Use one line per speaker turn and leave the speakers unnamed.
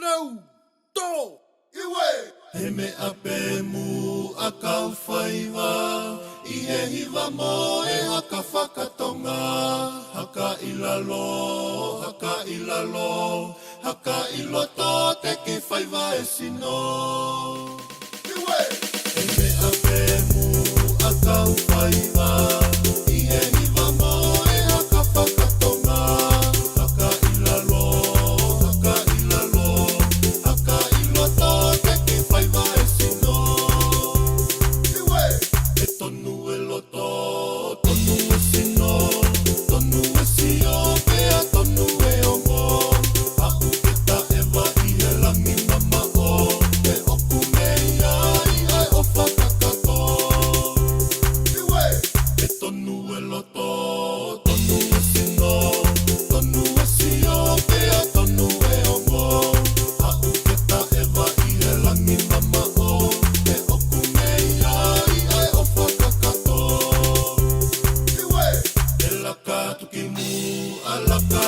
No, to, iwe.
He mea pe mu a kau whaiwa, I he hiwa mo e haka whakatonga. Haka ilalo, haka ilalo, haka iloto te ki whaiwa e sino.
Iwe.
He mea pe mu a kau whaiwa, I he hiwa mo e haka whakatonga. Haka ilalo, haka ilalo, haka iloto te ki whaiwa e sino.
Iwe.
E tonu e loto, tonu e sino, tonu e sio, pea tonu e ongo. Aku keta e wa I he langi mama o, e oku mea I ai o whakakato.
Iwe.
E tonu e loto, tonu e sino, tonu e sio, pea tonu e ongo. Aku keta e wa I he langi mama o, e oku mea I ai o whakakato.
Iwe.
E laka tuki mu, a laka